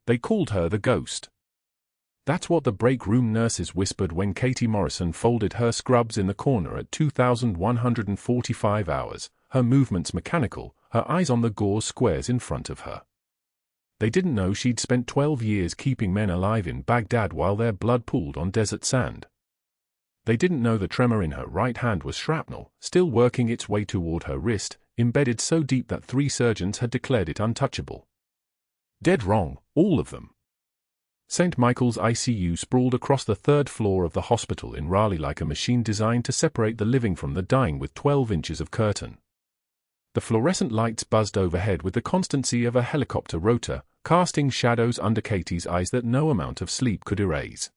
They called her the ghost. That's what the break room nurses whispered when Katie Morrison folded her scrubs in the corner at 2,145 hours, her movements mechanical, her eyes on the gauze squares in front of her. They didn't know she'd spent 12 years keeping men alive in Baghdad while their blood pooled on desert sand. They didn't know the tremor in her right hand was shrapnel, still working its way toward her wrist, embedded so deep that 3 surgeons had declared it untouchable. Dead wrong, all of them. St. Michael's ICU sprawled across the 3rd floor of the hospital in Raleigh like a machine designed to separate the living from the dying with 12 inches of curtain. The fluorescent lights buzzed overhead with the constancy of a helicopter rotor, casting shadows under Katie's eyes that no amount of sleep could erase.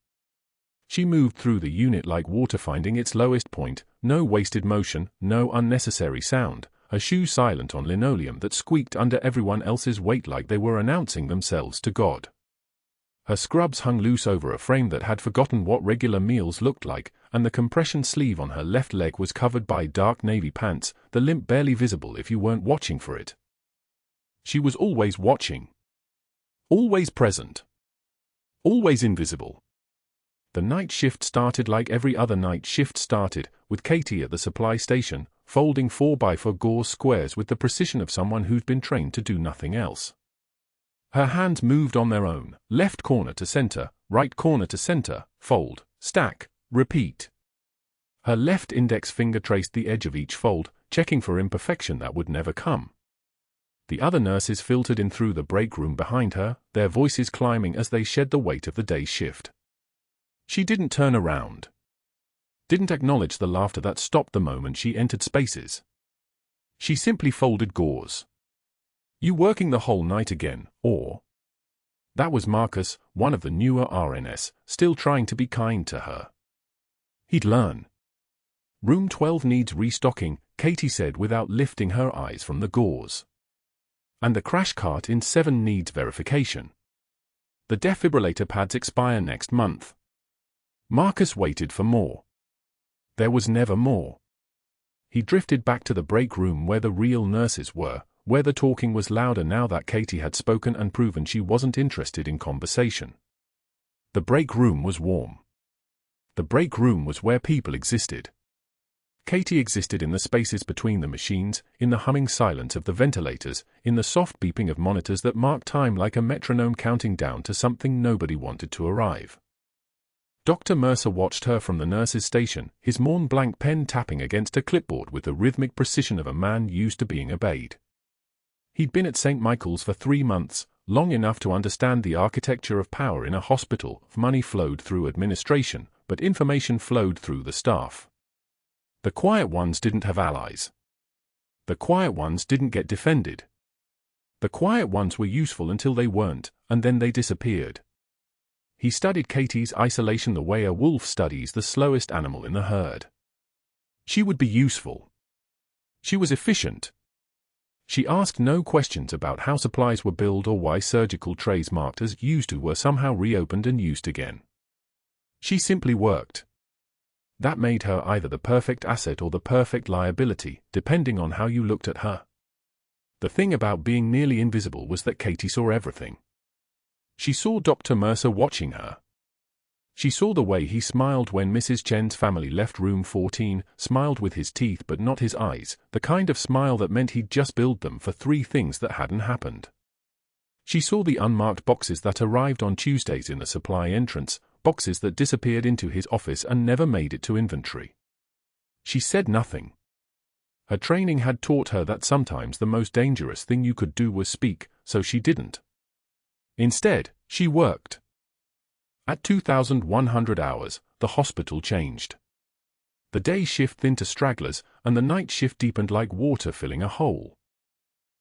She moved through the unit like water finding its lowest point, no wasted motion, no unnecessary sound, her shoes silent on linoleum that squeaked under everyone else's weight like they were announcing themselves to God. Her scrubs hung loose over a frame that had forgotten what regular meals looked like, and the compression sleeve on her left leg was covered by dark navy pants, the limp barely visible if you weren't watching for it. She was always watching. Always present. Always invisible. The night shift started like every other night shift started, with Katie at the supply station, folding 4x4 gauze squares with the precision of someone who'd been trained to do nothing else. Her hands moved on their own, left corner to center, right corner to center, fold, stack, repeat. Her left index finger traced the edge of each fold, checking for imperfection that would never come. The other nurses filtered in through the break room behind her, their voices climbing as they shed the weight of the day's shift. She didn't turn around. Didn't acknowledge the laughter that stopped the moment she entered spaces. She simply folded gauze. You working the whole night again, or? That was Marcus, one of the newer RNs, still trying to be kind to her. He'd learn. Room 12 needs restocking, Katie said without lifting her eyes from the gauze. And the crash cart in 7 needs verification. The defibrillator pads expire next month. Marcus waited for more. There was never more. He drifted back to the break room where the real nurses were, where the talking was louder now that Katie had spoken and proven she wasn't interested in conversation. The break room was warm. The break room was where people existed. Katie existed in the spaces between the machines, in the humming silence of the ventilators, in the soft beeping of monitors that marked time like a metronome counting down to something nobody wanted to arrive. Dr. Mercer watched her from the nurse's station, his Mont Blanc pen tapping against a clipboard with the rhythmic precision of a man used to being obeyed. He'd been at St. Michael's for 3 months, long enough to understand the architecture of power in a hospital. Money flowed through administration, but information flowed through the staff. The quiet ones didn't have allies. The quiet ones didn't get defended. The quiet ones were useful until they weren't, and then they disappeared. He studied Katie's isolation the way a wolf studies the slowest animal in the herd. She would be useful. She was efficient. She asked no questions about how supplies were billed or why surgical trays marked as used to were somehow reopened and used again. She simply worked. That made her either the perfect asset or the perfect liability, depending on how you looked at her. The thing about being nearly invisible was that Katie saw everything. She saw Dr. Mercer watching her. She saw the way he smiled when Mrs. Chen's family left room 14, smiled with his teeth but not his eyes, the kind of smile that meant he'd just billed them for 3 things that hadn't happened. She saw the unmarked boxes that arrived on Tuesdays in the supply entrance, boxes that disappeared into his office and never made it to inventory. She said nothing. Her training had taught her that sometimes the most dangerous thing you could do was speak, so she didn't. Instead, she worked. At 2,100 hours, the hospital changed. The day shift thinned to stragglers, and the night shift deepened like water filling a hole.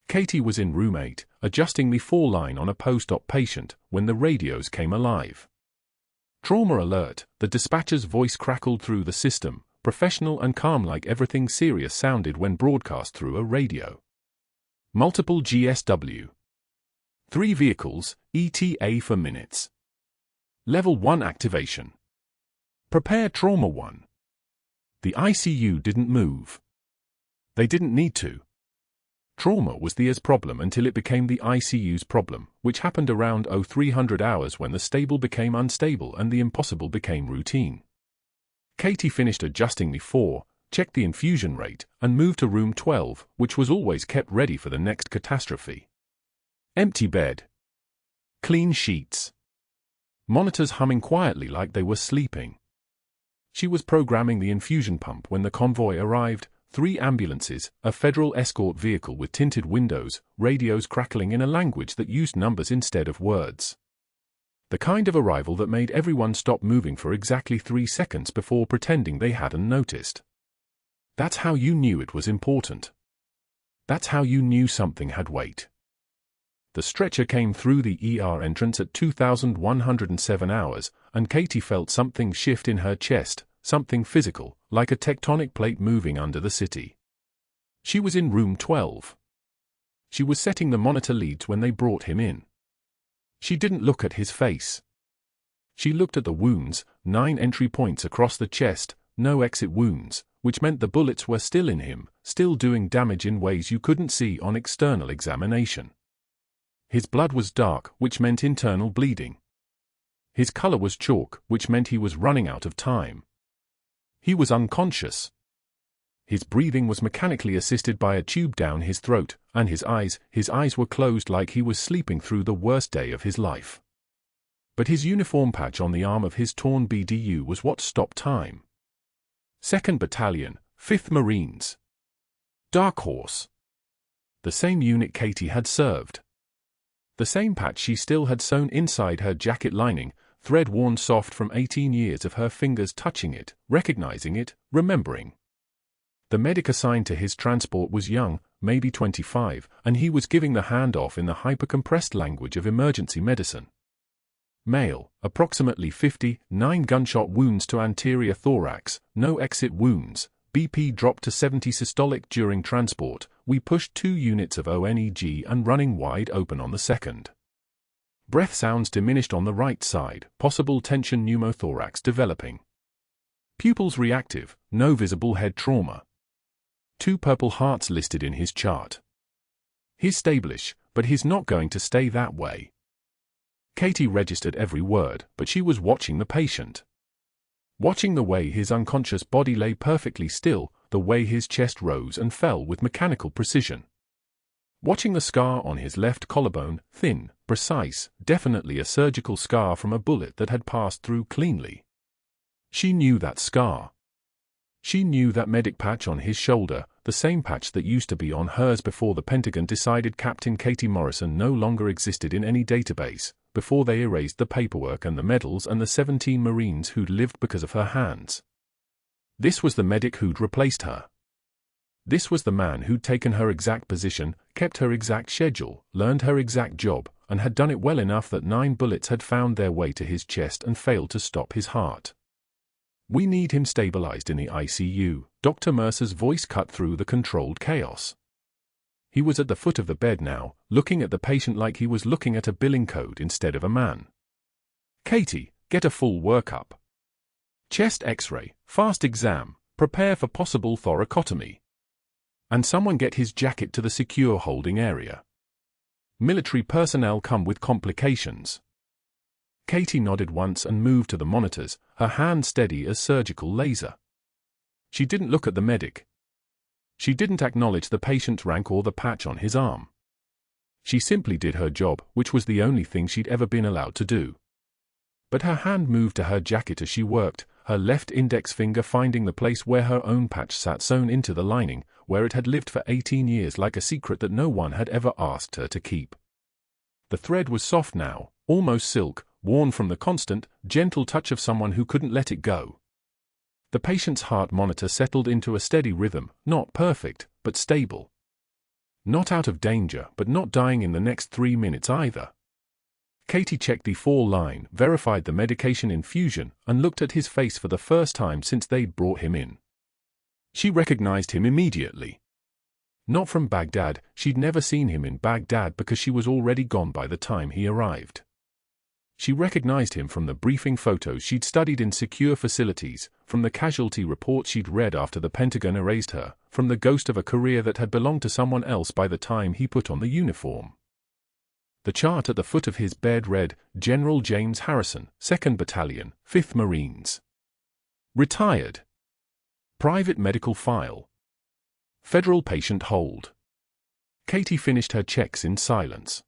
Katie was in room 8, adjusting the 4 line on a post-op patient, when the radios came alive. Trauma alert, the dispatcher's voice crackled through the system, professional and calm like everything serious sounded when broadcast through a radio. Multiple GSW. 3 vehicles, ETA for minutes. Level 1 activation. Prepare Trauma 1. The ICU didn't move. They didn't need to. Trauma was the ER's problem until it became the ICU's problem, which happened around 0300 hours when the stable became unstable and the impossible became routine. Katie finished adjusting the 4, checked the infusion rate, and moved to room 12, which was always kept ready for the next catastrophe. Empty bed. Clean sheets. Monitors humming quietly like they were sleeping. She was programming the infusion pump when the convoy arrived. 3 ambulances, a federal escort vehicle with tinted windows, radios crackling in a language that used numbers instead of words. The kind of arrival that made everyone stop moving for exactly 3 seconds before pretending they hadn't noticed. That's how you knew it was important. That's how you knew something had weight. The stretcher came through the ER entrance at 2107 hours, and Katie felt something shift in her chest, something physical, like a tectonic plate moving under the city. She was in room 12. She was setting the monitor leads when they brought him in. She didn't look at his face. She looked at the wounds, 9 entry points across the chest, no exit wounds, which meant the bullets were still in him, still doing damage in ways you couldn't see on external examination. His blood was dark, which meant internal bleeding. His color was chalk, which meant he was running out of time. He was unconscious. His breathing was mechanically assisted by a tube down his throat, and his eyes were closed like he was sleeping through the worst day of his life. But his uniform patch on the arm of his torn BDU was what stopped time. 2nd Battalion, 5th Marines. Dark Horse. The same unit Katie had served. The same patch she still had sewn inside her jacket lining, thread worn soft from 18 years of her fingers touching it, recognizing it, remembering. The medic assigned to his transport was young, maybe 25, and he was giving the handoff in the hyper-compressed language of emergency medicine. Male, approximately 50, 9 gunshot wounds to anterior thorax, no exit wounds, BP dropped to 70 systolic during transport. We pushed 2 units of ONEG and running wide open on the 2nd. Breath sounds diminished on the right side, possible tension pneumothorax developing. Pupils reactive, no visible head trauma. 2 purple hearts listed in his chart. He's stable-ish, but he's not going to stay that way. Katie registered every word, but she was watching the patient. Watching the way his unconscious body lay perfectly still, the way his chest rose and fell with mechanical precision. Watching the scar on his left collarbone, thin, precise, definitely a surgical scar from a bullet that had passed through cleanly. She knew that scar. She knew that medic patch on his shoulder, the same patch that used to be on hers before the Pentagon decided Captain Katie Morrison no longer existed in any database, before they erased the paperwork and the medals and the 17 Marines who'd lived because of her hands. This was the medic who'd replaced her. This was the man who'd taken her exact position, kept her exact schedule, learned her exact job, and had done it well enough that 9 bullets had found their way to his chest and failed to stop his heart. "We need him stabilized in the ICU," Dr. Mercer's voice cut through the controlled chaos. He was at the foot of the bed now, looking at the patient like he was looking at a billing code instead of a man. "Katie, get a full workup. Chest X-ray, fast exam, prepare for possible thoracotomy. And someone get his jacket to the secure holding area. Military personnel come with complications." Katie nodded once and moved to the monitors, her hand steady as surgical laser. She didn't look at the medic. She didn't acknowledge the patient's rank or the patch on his arm. She simply did her job, which was the only thing she'd ever been allowed to do. But her hand moved to her jacket as she worked, her left index finger finding the place where her own patch sat sewn into the lining, where it had lived for 18 years like a secret that no one had ever asked her to keep. The thread was soft now, almost silk, worn from the constant, gentle touch of someone who couldn't let it go. The patient's heart monitor settled into a steady rhythm, not perfect, but stable. Not out of danger, but not dying in the next 3 minutes either. Katie checked the 4-line, verified the medication infusion, and looked at his face for the first time since they'd brought him in. She recognized him immediately. Not from Baghdad, she'd never seen him in Baghdad because she was already gone by the time he arrived. She recognized him from the briefing photos she'd studied in secure facilities, from the casualty reports she'd read after the Pentagon erased her, from the ghost of a career that had belonged to someone else by the time he put on the uniform. The chart at the foot of his bed read, General James Harrison, 2nd Battalion, 5th Marines. Retired. Private medical file. Federal patient hold. Katie finished her checks in silence.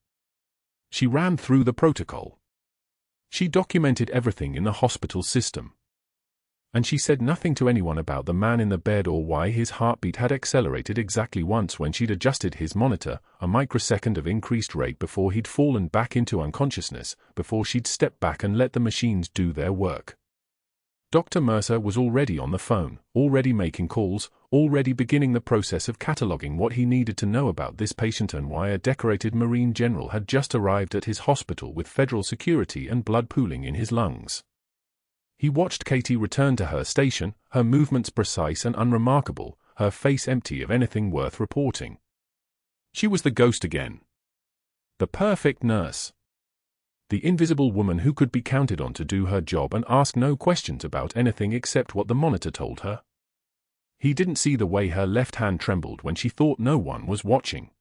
She ran through the protocol. She documented everything in the hospital system. And she said nothing to anyone about the man in the bed or why his heartbeat had accelerated exactly once when she'd adjusted his monitor, a microsecond of increased rate before he'd fallen back into unconsciousness, before she'd stepped back and let the machines do their work. Dr. Mercer was already on the phone, already making calls, already beginning the process of cataloging what he needed to know about this patient and why a decorated Marine general had just arrived at his hospital with federal security and blood pooling in his lungs. He watched Katie return to her station, her movements precise and unremarkable, her face empty of anything worth reporting. She was the ghost again. The perfect nurse. The invisible woman who could be counted on to do her job and ask no questions about anything except what the monitor told her. He didn't see the way her left hand trembled when she thought no one was watching.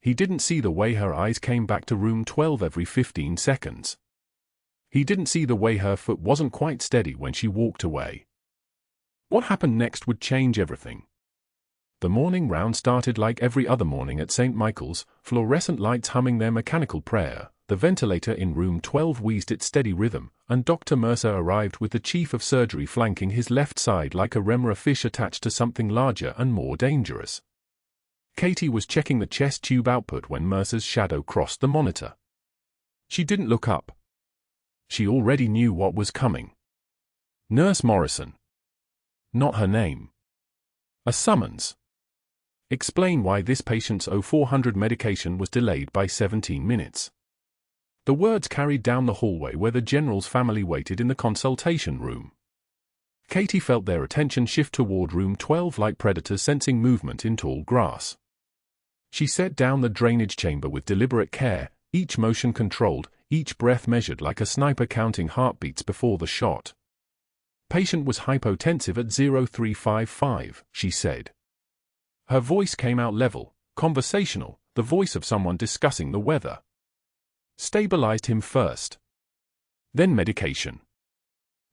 He didn't see the way her eyes came back to room 12 every 15 seconds. He didn't see the way her foot wasn't quite steady when she walked away. What happened next would change everything. The morning round started like every other morning at St. Michael's, fluorescent lights humming their mechanical prayer. The ventilator in room 12 wheezed its steady rhythm, and Dr. Mercer arrived with the chief of surgery flanking his left side like a remora fish attached to something larger and more dangerous. Katie was checking the chest tube output when Mercer's shadow crossed the monitor. She didn't look up. She already knew what was coming. Nurse Morrison. Not her name. A summons. Explain why this patient's 0400 medication was delayed by 17 minutes. The words carried down the hallway where the general's family waited in the consultation room. Katie felt their attention shift toward room 12 like predators sensing movement in tall grass. She set down the drainage chamber with deliberate care, each motion controlled, each breath measured like a sniper counting heartbeats before the shot. Patient was hypotensive at 0355, she said. Her voice came out level, conversational, the voice of someone discussing the weather. Stabilized him first. Then medication.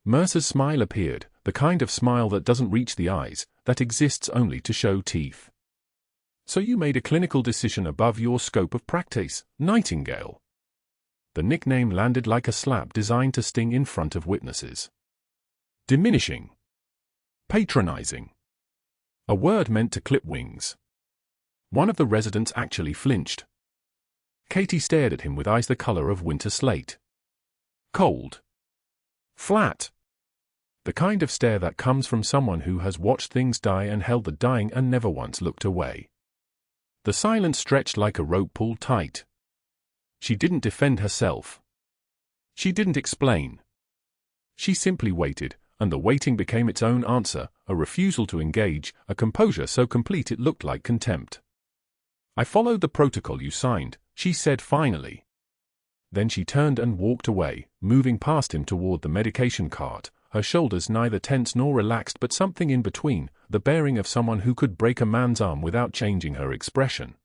Mercer's smile appeared, the kind of smile that doesn't reach the eyes, that exists only to show teeth. So you made a clinical decision above your scope of practice, Nightingale. The nickname landed like a slap designed to sting in front of witnesses. Diminishing. Patronizing. A word meant to clip wings. One of the residents actually flinched. Katie stared at him with eyes the color of winter slate. Cold. Flat. The kind of stare that comes from someone who has watched things die and held the dying and never once looked away. The silence stretched like a rope pulled tight. She didn't defend herself. She didn't explain. She simply waited, and the waiting became its own answer, a refusal to engage, a composure so complete it looked like contempt. I followed the protocol you signed, she said finally. Then she turned and walked away, moving past him toward the medication cart, her shoulders neither tense nor relaxed but something in between, the bearing of someone who could break a man's arm without changing her expression.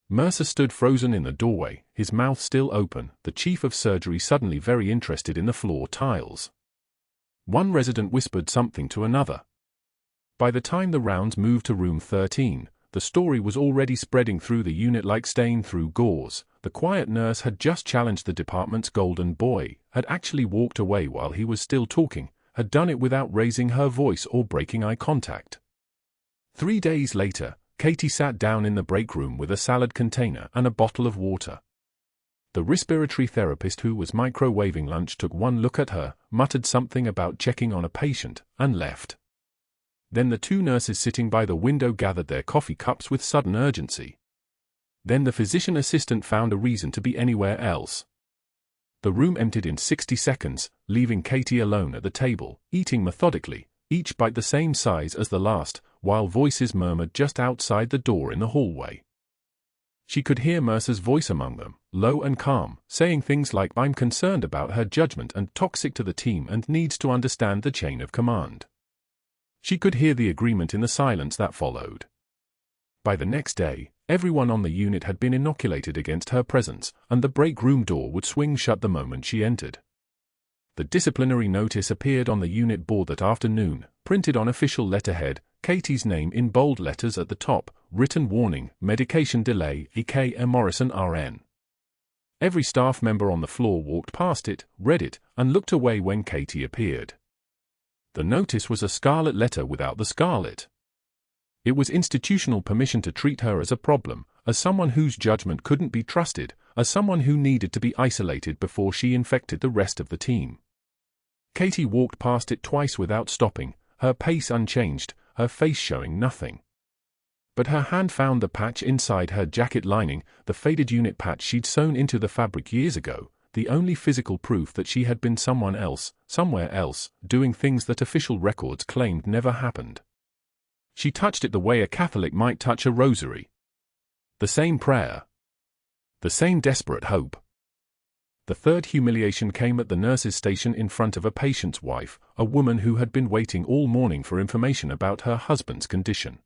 Mercer stood frozen in the doorway, his mouth still open, the chief of surgery suddenly very interested in the floor tiles. One resident whispered something to another. By the time the rounds moved to room 13, the story was already spreading through the unit like stain through gauze. The quiet nurse had just challenged the department's golden boy, had actually walked away while he was still talking, had done it without raising her voice or breaking eye contact. 3 days later, Katie sat down in the break room with a salad container and a bottle of water. The respiratory therapist who was microwaving lunch took one look at her, muttered something about checking on a patient, and left. Then the 2 nurses sitting by the window gathered their coffee cups with sudden urgency. Then the physician assistant found a reason to be anywhere else. The room emptied in 60 seconds, leaving Katie alone at the table, eating methodically, each bite the same size as the last, while voices murmured just outside the door in the hallway. She could hear Mercer's voice among them, low and calm, saying things like "I'm concerned about her judgment and toxic to the team and needs to understand the chain of command." She could hear the agreement in the silence that followed. By the next day, everyone on the unit had been inoculated against her presence, and the break room door would swing shut the moment she entered. The disciplinary notice appeared on the unit board that afternoon, printed on official letterhead, Katie's name in bold letters at the top, written warning, medication delay, Katie Morrison RN. Every staff member on the floor walked past it, read it, and looked away when Katie appeared. The notice was a scarlet letter without the scarlet. It was institutional permission to treat her as a problem, as someone whose judgment couldn't be trusted, as someone who needed to be isolated before she infected the rest of the team. Katie walked past it twice without stopping, her pace unchanged, her face showing nothing. But her hand found the patch inside her jacket lining, the faded unit patch she'd sewn into the fabric years ago, the only physical proof that she had been someone else, somewhere else, doing things that official records claimed never happened. She touched it the way a Catholic might touch a rosary. The same prayer. The same desperate hope. The third humiliation came at the nurse's station in front of a patient's wife, a woman who had been waiting all morning for information about her husband's condition.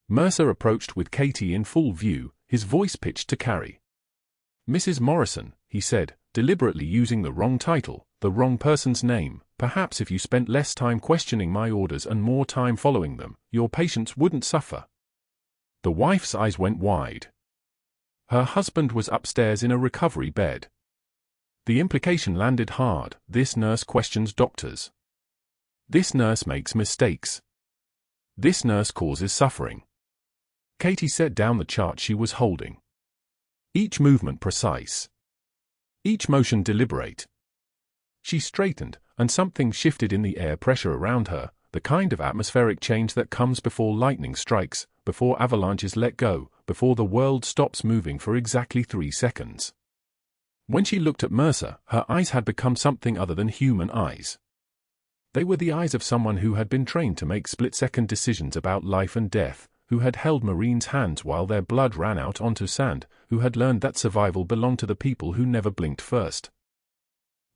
Mercer approached with Katie in full view, his voice pitched to carry. "Mrs. Morrison," he said, deliberately using the wrong title, the wrong person's name. "Perhaps if you spent less time questioning my orders and more time following them, your patients wouldn't suffer." The wife's eyes went wide. Her husband was upstairs in a recovery bed. The implication landed hard. This nurse questions doctors. This nurse makes mistakes. This nurse causes suffering. Katie set down the chart she was holding. Each movement precise. Each motion deliberate. She straightened, and something shifted in the air pressure around her, the kind of atmospheric change that comes before lightning strikes, before avalanches let go, before the world stops moving for exactly 3 seconds. When she looked at Mercer, her eyes had become something other than human eyes. They were the eyes of someone who had been trained to make split-second decisions about life and death, who had held Marines' hands while their blood ran out onto sand, who had learned that survival belonged to the people who never blinked first.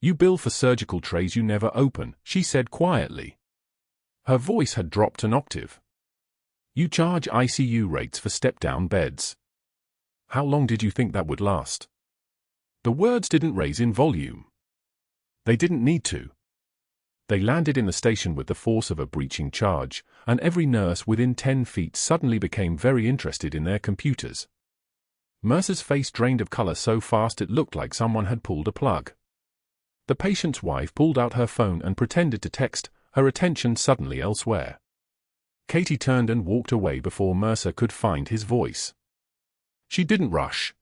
"You bill for surgical trays you never open," she said quietly. Her voice had dropped an octave. "You charge ICU rates for step-down beds. How long did you think that would last?" The words didn't raise in volume. They didn't need to. They landed in the station with the force of a breaching charge, and every nurse within 10 feet suddenly became very interested in their computers. Mercer's face drained of color so fast it looked like someone had pulled a plug. The patient's wife pulled out her phone and pretended to text, her attention suddenly elsewhere. Katie turned and walked away before Mercer could find his voice. She didn't rush.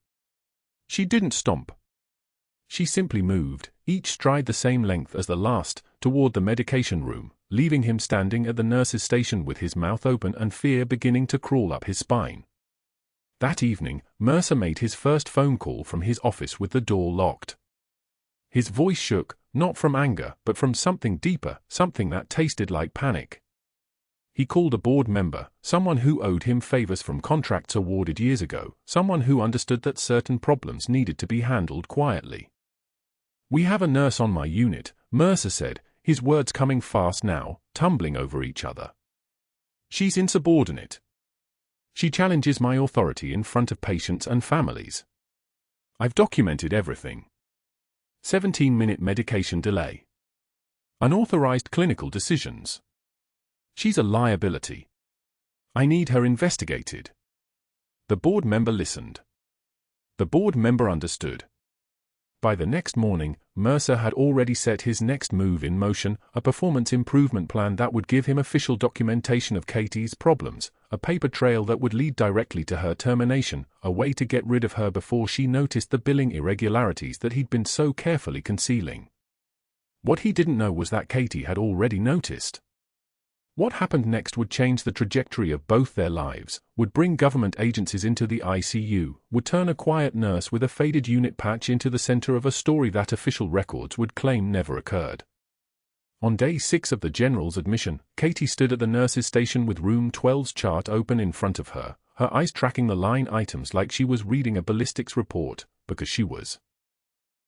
She didn't stomp. She simply moved, each stride the same length as the last, toward the medication room, leaving him standing at the nurse's station with his mouth open and fear beginning to crawl up his spine. That evening, Mercer made his first phone call from his office with the door locked. His voice shook, not from anger, but from something deeper, something that tasted like panic. He called a board member, someone who owed him favors from contracts awarded years ago, someone who understood that certain problems needed to be handled quietly. "We have a nurse on my unit," Mercer said, his words coming fast now, tumbling over each other. "She's insubordinate. She challenges my authority in front of patients and families. I've documented everything. 17-minute medication delay. Unauthorized clinical decisions. She's a liability. I need her investigated." The board member listened. The board member understood. By the next morning, Mercer had already set his next move in motion, a performance improvement plan that would give him official documentation of Katie's problems, a paper trail that would lead directly to her termination, a way to get rid of her before she noticed the billing irregularities that he'd been so carefully concealing. What he didn't know was that Katie had already noticed. What happened next would change the trajectory of both their lives, would bring government agencies into the ICU, would turn a quiet nurse with a faded unit patch into the center of a story that official records would claim never occurred. On day 6 of the general's admission, Katie stood at the nurse's station with room 12's chart open in front of her, her eyes tracking the line items like she was reading a ballistics report, because she was.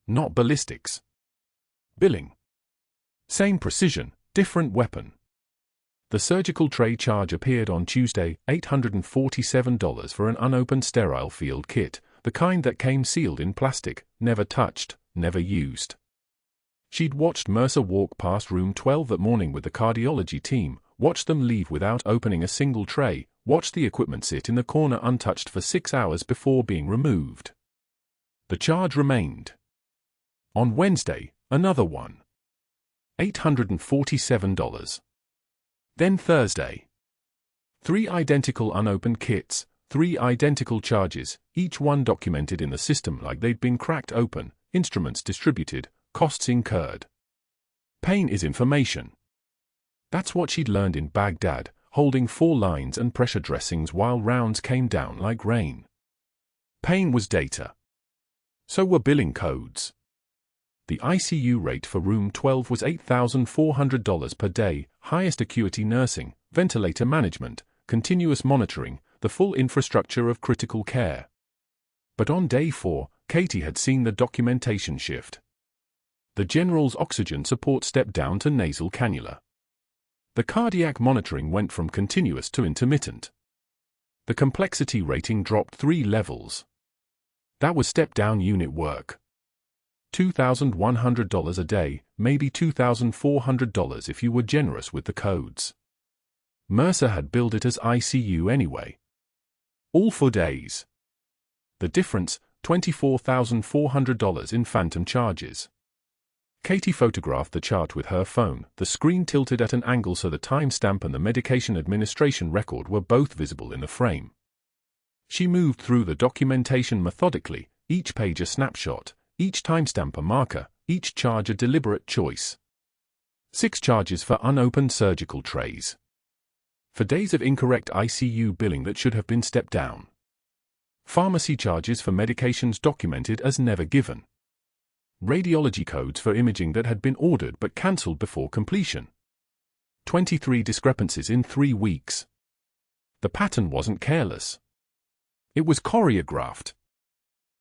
Not ballistics. Billing. Same precision, different weapon. The surgical tray charge appeared on Tuesday, $847 for an unopened sterile field kit, the kind that came sealed in plastic, never touched, never used. She'd watched Mercer walk past room 12 that morning with the cardiology team, watched them leave without opening a single tray, watched the equipment sit in the corner untouched for 6 hours before being removed. The charge remained. On Wednesday, another one. $847. Then Thursday. 3 identical unopened kits, 3 identical charges, each one documented in the system like they'd been cracked open, instruments distributed, costs incurred. Pain is information. That's what she'd learned in Baghdad, holding 4 lines and pressure dressings while rounds came down like rain. Pain was data. So were billing codes. The ICU rate for room 12 was $8,400 per day, highest acuity nursing, ventilator management, continuous monitoring, the full infrastructure of critical care. But on day 4, Katie had seen the documentation shift. The general's oxygen support stepped down to nasal cannula. The cardiac monitoring went from continuous to intermittent. The complexity rating dropped 3 levels. That was step-down unit work. $2,100 a day, maybe $2,400 if you were generous with the codes. Mercer had billed it as ICU anyway. All for days. The difference, $24,400 in phantom charges. Katie photographed the chart with her phone, the screen tilted at an angle so the timestamp and the medication administration record were both visible in the frame. She moved through the documentation methodically, each page a snapshot, each timestamp a marker, each charge a deliberate choice. 6 charges for unopened surgical trays. For days of incorrect ICU billing that should have been stepped down. Pharmacy charges for medications documented as never given. Radiology codes for imaging that had been ordered but cancelled before completion. 23 discrepancies in 3 weeks. The pattern wasn't careless. It was choreographed.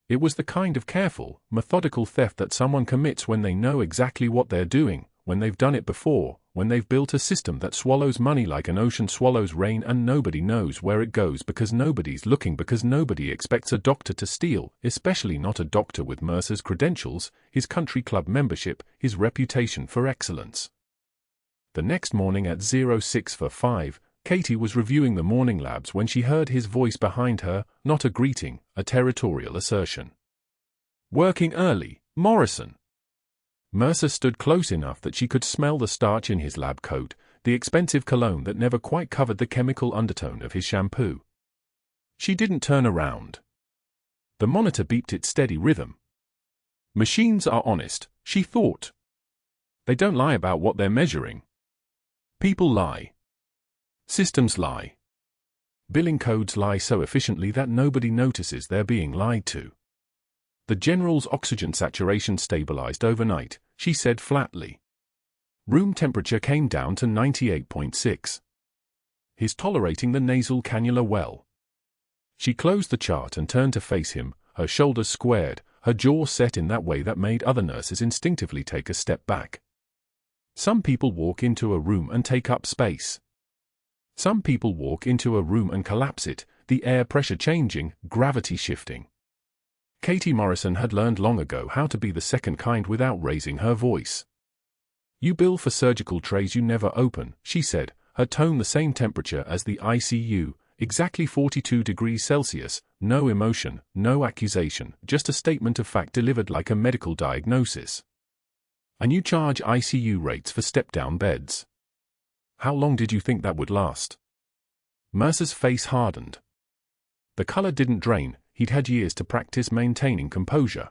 It was the kind of careful, methodical theft that someone commits when they know exactly what they're doing, when they've done it before, when they've built a system that swallows money like an ocean swallows rain and nobody knows where it goes because nobody's looking because nobody expects a doctor to steal, especially not a doctor with Mercer's credentials, his country club membership, his reputation for excellence. The next morning at 5:06, Katie was reviewing the morning labs when she heard his voice behind her, not a greeting, a territorial assertion. Working early, Morrison. Mercer stood close enough that she could smell the starch in his lab coat, the expensive cologne that never quite covered the chemical undertone of his shampoo. She didn't turn around. The monitor beeped its steady rhythm. Machines are honest, she thought. They don't lie about what they're measuring. People lie. Systems lie. Billing codes lie so efficiently that nobody notices they're being lied to. The general's oxygen saturation stabilized overnight, she said flatly. Room temperature came down to 98.6. He's tolerating the nasal cannula well. She closed the chart and turned to face him, her shoulders squared, her jaw set in that way that made other nurses instinctively take a step back. Some people walk into a room and take up space. Some people walk into a room and collapse it, the air pressure changing, gravity shifting. Katie Morrison had learned long ago how to be the second kind without raising her voice. You bill for surgical trays you never open, she said, her tone the same temperature as the ICU, exactly 42 degrees Celsius, no emotion, no accusation, just a statement of fact delivered like a medical diagnosis. And you charge ICU rates for step-down beds. How long did you think that would last? Mercer's face hardened. The color didn't drain, he'd had years to practice maintaining composure.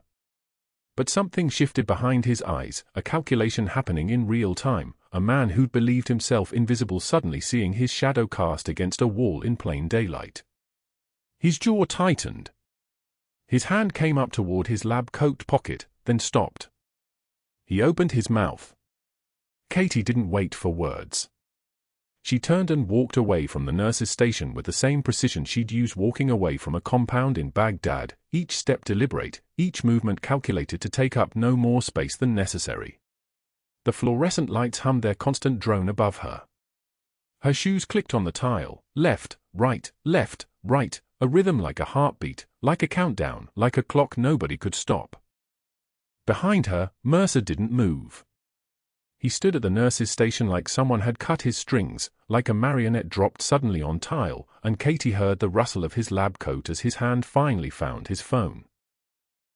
But something shifted behind his eyes, a calculation happening in real time, a man who'd believed himself invisible suddenly seeing his shadow cast against a wall in plain daylight. His jaw tightened. His hand came up toward his lab coat pocket, then stopped. He opened his mouth. Katie didn't wait for words. She turned and walked away from the nurse's station with the same precision she'd use walking away from a compound in Baghdad, each step deliberate, each movement calculated to take up no more space than necessary. The fluorescent lights hummed their constant drone above her. Her shoes clicked on the tile, left, right, a rhythm like a heartbeat, like a countdown, like a clock nobody could stop. Behind her, Mercer didn't move. He stood at the nurse's station like someone had cut his strings, like a marionette dropped suddenly on tile, and Katie heard the rustle of his lab coat as his hand finally found his phone.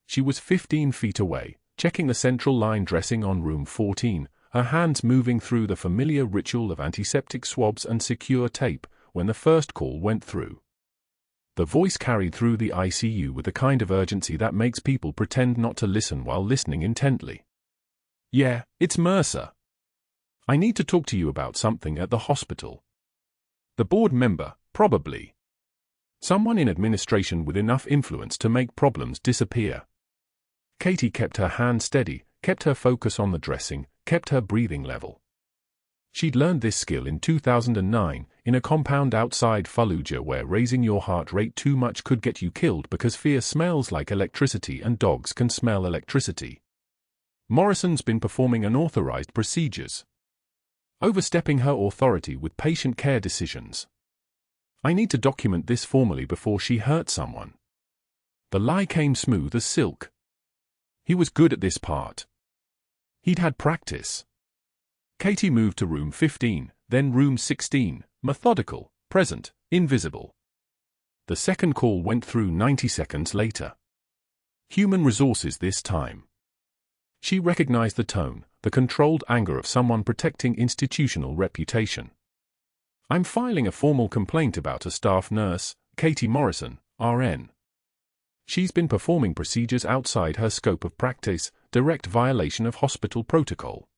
She was 15 feet away, checking the central line dressing on room 14, her hands moving through the familiar ritual of antiseptic swabs and secure tape, when the first call went through. The voice carried through the ICU with the kind of urgency that makes people pretend not to listen while listening intently. "Yeah, it's Mercer. I need to talk to you about something at the hospital." The board member, probably. Someone in administration with enough influence to make problems disappear. Katie kept her hand steady, kept her focus on the dressing, kept her breathing level. She'd learned this skill in 2009, in a compound outside Fallujah where raising your heart rate too much could get you killed because fear smells like electricity and dogs can smell electricity. Morrison's been performing unauthorized procedures, overstepping her authority with patient care decisions. "I need to document this formally before she hurts someone." The lie came smooth as silk. He was good at this part. He'd had practice. Katie moved to room 15, then room 16, methodical, present, invisible. The second call went through 90 seconds later. Human resources this time. She recognized the tone, the controlled anger of someone protecting institutional reputation. "I'm filing a formal complaint about a staff nurse, Katie Morrison, RN. She's been performing procedures outside her scope of practice, direct violation of hospital protocol.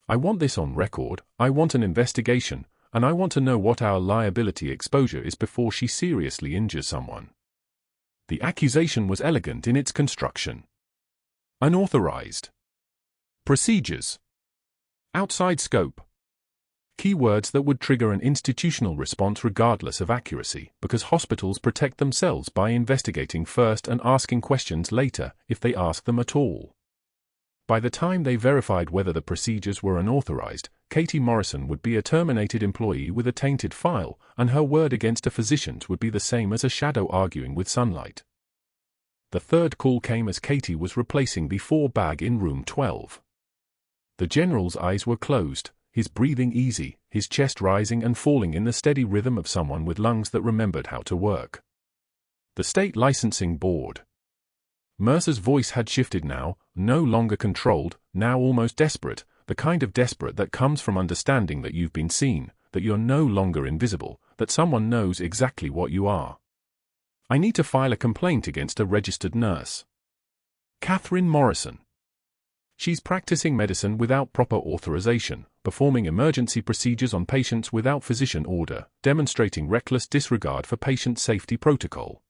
I want this on record, I want an investigation, and I want to know what our liability exposure is before she seriously injures someone." The accusation was elegant in its construction. Unauthorized. Procedures. Outside scope. Keywords that would trigger an institutional response regardless of accuracy, because hospitals protect themselves by investigating first and asking questions later, if they ask them at all. By the time they verified whether the procedures were unauthorized, Katie Morrison would be a terminated employee with a tainted file, and her word against a physician's would be the same as a shadow arguing with sunlight. The third call came as Katie was replacing the 4 bag in room 12. The general's eyes were closed, his breathing easy, his chest rising and falling in the steady rhythm of someone with lungs that remembered how to work. The state licensing board. Mercer's voice had shifted now, no longer controlled, now almost desperate, the kind of desperate that comes from understanding that you've been seen, that you're no longer invisible, that someone knows exactly what you are. "I need to file a complaint against a registered nurse. Catherine Morrison. She's practicing medicine without proper authorization, performing emergency procedures on patients without physician order, demonstrating reckless disregard for patient safety protocol."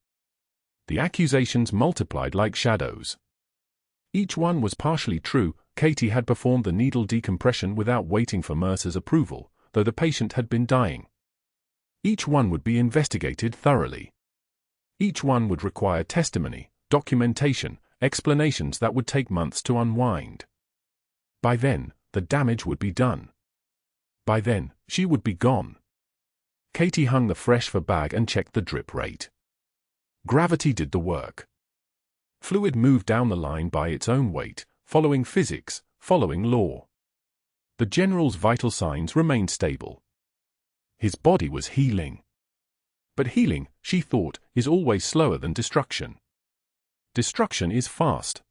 The accusations multiplied like shadows. Each one was partially true. Katie had performed the needle decompression without waiting for Mercer's approval, though the patient had been dying. Each one would be investigated thoroughly. Each one would require testimony, documentation, explanations that would take months to unwind. By then, the damage would be done. By then, she would be gone. Katie hung the fresh for bag and checked the drip rate. Gravity did the work. Fluid moved down the line by its own weight, following physics, following law. The general's vital signs remained stable. His body was healing. But healing, she thought, is always slower than destruction. Destruction is fast.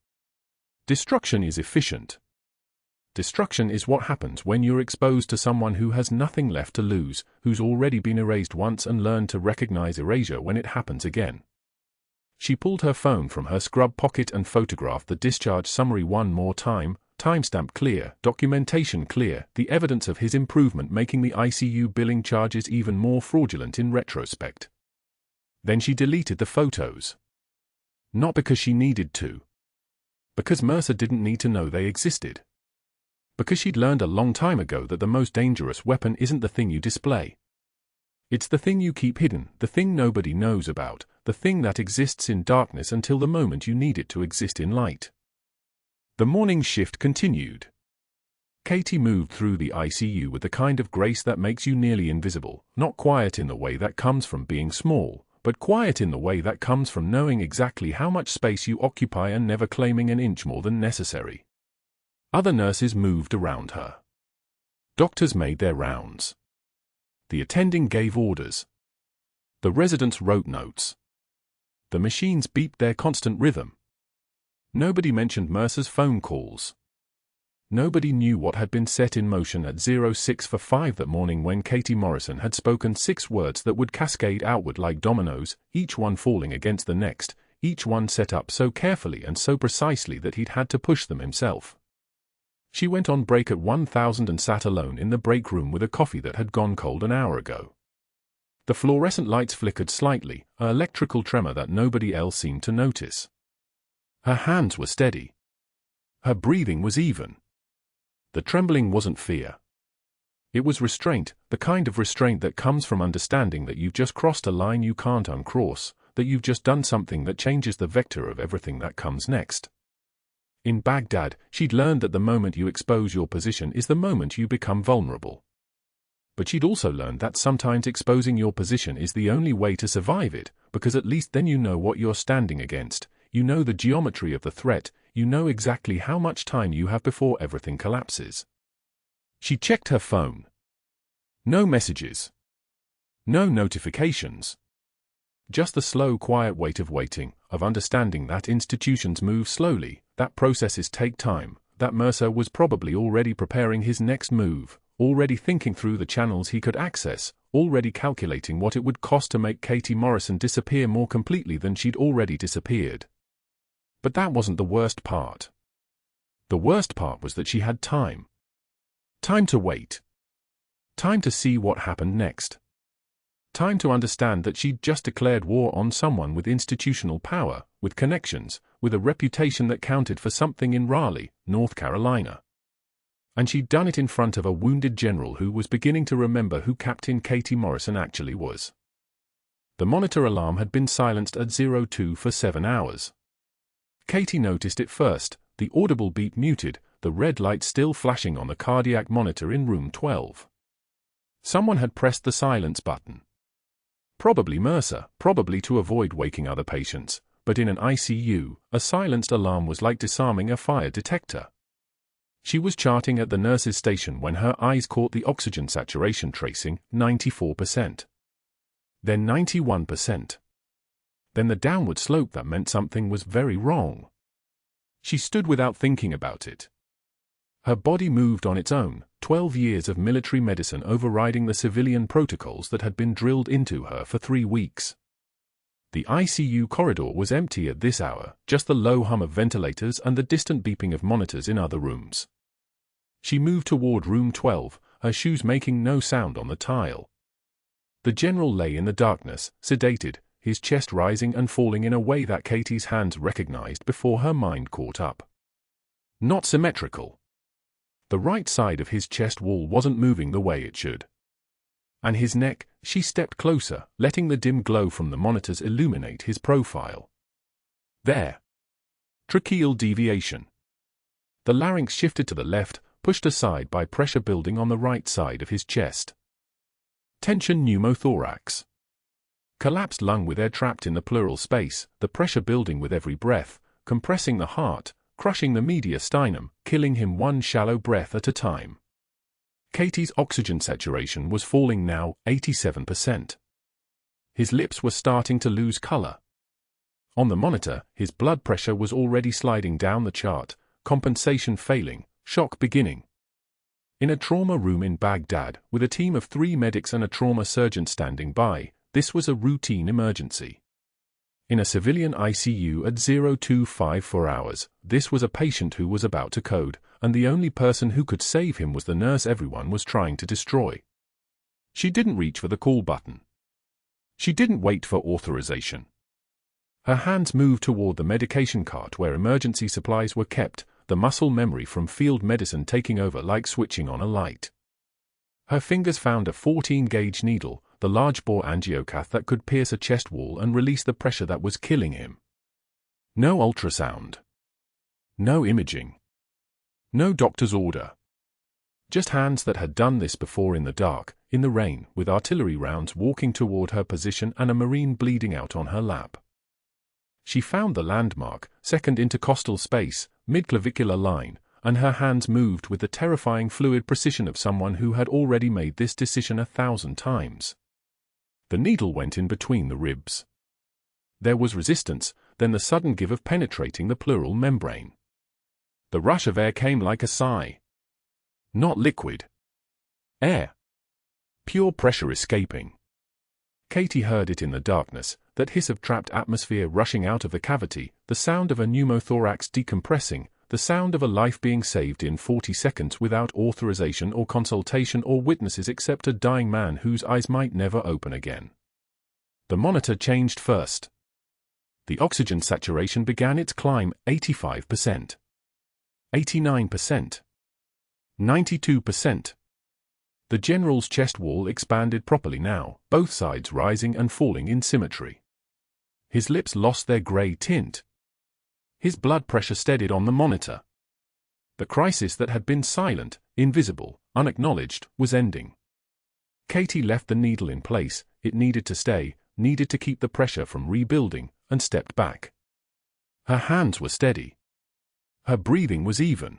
Destruction is efficient. Destruction is what happens when you're exposed to someone who has nothing left to lose, who's already been erased once and learned to recognize erasure when it happens again. She pulled her phone from her scrub pocket and photographed the discharge summary one more time, timestamp clear, documentation clear, the evidence of his improvement making the ICU billing charges even more fraudulent in retrospect. Then she deleted the photos. Not because she needed to. Because Mercer didn't need to know they existed. Because she'd learned a long time ago that the most dangerous weapon isn't the thing you display. It's the thing you keep hidden, the thing nobody knows about, the thing that exists in darkness until the moment you need it to exist in light. The morning shift continued. Katie moved through the ICU with the kind of grace that makes you nearly invisible, not quiet in the way that comes from being small, but quiet in the way that comes from knowing exactly how much space you occupy and never claiming an inch more than necessary. Other nurses moved around her. Doctors made their rounds. The attending gave orders. The residents wrote notes. The machines beeped their constant rhythm. Nobody mentioned Mercer's phone calls. Nobody knew what had been set in motion at 5:06 that morning when Katie Morrison had spoken 6 words that would cascade outward like dominoes, each one falling against the next, each one set up so carefully and so precisely that he'd had to push them himself. She went on break at 1000 and sat alone in the break room with a coffee that had gone cold an hour ago. The fluorescent lights flickered slightly, an electrical tremor that nobody else seemed to notice. Her hands were steady. Her breathing was even. The trembling wasn't fear. It was restraint, the kind of restraint that comes from understanding that you've just crossed a line you can't uncross, that you've just done something that changes the vector of everything that comes next. In Baghdad, she'd learned that the moment you expose your position is the moment you become vulnerable. But she'd also learned that sometimes exposing your position is the only way to survive it, because at least then you know what you're standing against, you know the geometry of the threat, you know exactly how much time you have before everything collapses. She checked her phone. No messages. No notifications. Just the slow, quiet weight of waiting, of understanding that institutions move slowly, that processes take time, that Mercer was probably already preparing his next move, already thinking through the channels he could access, already calculating what it would cost to make Katie Morrison disappear more completely than she'd already disappeared. But that wasn't the worst part. The worst part was that she had time. Time to wait. Time to see what happened next. Time to understand that she'd just declared war on someone with institutional power, with connections, with a reputation that counted for something in Raleigh, North Carolina. And she'd done it in front of a wounded general who was beginning to remember who Captain Katie Morrison actually was. The monitor alarm had been silenced at 02 for 7 hours. Katie noticed it first, the audible beep muted, the red light still flashing on the cardiac monitor in room 12. Someone had pressed the silence button. Probably Mercer, probably to avoid waking other patients, but in an ICU, a silenced alarm was like disarming a fire detector. She was charting at the nurse's station when her eyes caught the oxygen saturation tracing, 94%. Then 91%. Then the downward slope that meant something was very wrong. She stood without thinking about it. Her body moved on its own, 12 years of military medicine overriding the civilian protocols that had been drilled into her for 3 weeks. The ICU corridor was empty at this hour, just the low hum of ventilators and the distant beeping of monitors in other rooms. She moved toward room 12, her shoes making no sound on the tile. The general lay in the darkness, sedated, his chest rising and falling in a way that Katie's hands recognized before her mind caught up. Not symmetrical. The right side of his chest wall wasn't moving the way it should. And his neck, she stepped closer, letting the dim glow from the monitors illuminate his profile. There. Tracheal deviation. The larynx shifted to the left, pushed aside by pressure building on the right side of his chest. Tension pneumothorax. Collapsed lung with air trapped in the pleural space, the pressure building with every breath, compressing the heart, crushing the mediastinum, killing him one shallow breath at a time. Katie's oxygen saturation was falling now, 87%. His lips were starting to lose color. On the monitor, his blood pressure was already sliding down the chart, compensation failing, shock beginning. In a trauma room in Baghdad, with a team of 3 medics and a trauma surgeon standing by, this was a routine emergency. In a civilian ICU at 0254 hours, this was a patient who was about to code, and the only person who could save him was the nurse everyone was trying to destroy. She didn't reach for the call button. She didn't wait for authorization. Her hands moved toward the medication cart where emergency supplies were kept, the muscle memory from field medicine taking over like switching on a light. Her fingers found a 14-gauge needle, the large-bore angiocath that could pierce a chest wall and release the pressure that was killing him. No ultrasound. No imaging. No doctor's order. Just hands that had done this before in the dark, in the rain, with artillery rounds walking toward her position and a Marine bleeding out on her lap. She found the landmark, second intercostal space, mid-clavicular line, and her hands moved with the terrifying fluid precision of someone who had already made this decision 1,000 times. The needle went in between the ribs. There was resistance, then the sudden give of penetrating the pleural membrane. The rush of air came like a sigh. Not liquid. Air. Pure pressure escaping. Katie heard it in the darkness, that hiss of trapped atmosphere rushing out of the cavity, the sound of a pneumothorax decompressing, the sound of a life being saved in 40 seconds without authorization or consultation or witnesses except a dying man whose eyes might never open again. The monitor changed first. The oxygen saturation began its climb, 85%. 89%. 92%. The general's chest wall expanded properly now, both sides rising and falling in symmetry. His lips lost their grey tint. His blood pressure steadied on the monitor. The crisis that had been silent, invisible, unacknowledged, was ending. Katie left the needle in place, it needed to stay, needed to keep the pressure from rebuilding, and stepped back. Her hands were steady. Her breathing was even.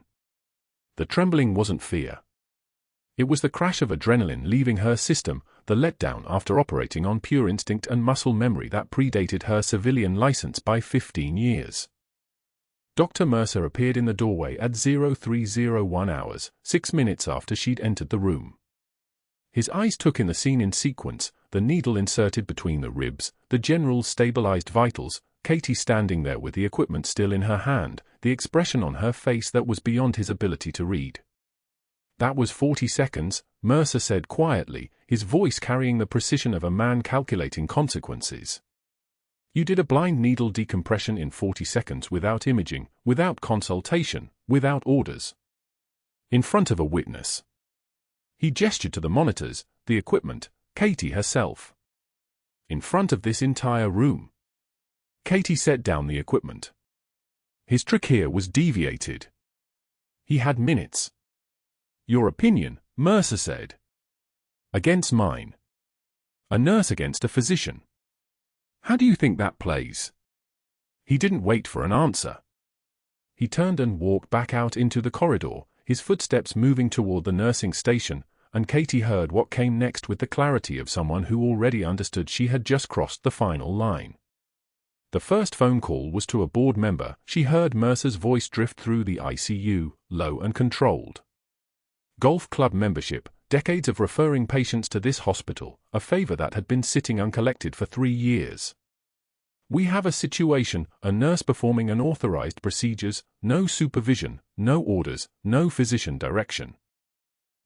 The trembling wasn't fear. It was the crash of adrenaline leaving her system, the letdown after operating on pure instinct and muscle memory that predated her civilian license by 15 years. Dr. Mercer appeared in the doorway at 0301 hours, 6 minutes after she'd entered the room. His eyes took in the scene in sequence, the needle inserted between the ribs, the general's stabilized vitals, Katie standing there with the equipment still in her hand, the expression on her face that was beyond his ability to read. That was 40 seconds, Mercer said quietly, his voice carrying the precision of a man calculating consequences. You did a blind needle decompression in 40 seconds without imaging, without consultation, without orders. In front of a witness. He gestured to the monitors, the equipment, Katie herself. In front of this entire room. Katie set down the equipment. His trachea was deviated. He had minutes. Your opinion, Mercer said. Against mine. A nurse against a physician. How do you think that plays? He didn't wait for an answer. He turned and walked back out into the corridor, his footsteps moving toward the nursing station, and Katie heard what came next with the clarity of someone who already understood she had just crossed the final line. The first phone call was to a board member. She heard Mercer's voice drift through the ICU, low and controlled. Golf club membership, decades of referring patients to this hospital, a favor that had been sitting uncollected for 3 years. We have a situation, a nurse performing unauthorized procedures, no supervision, no orders, no physician direction.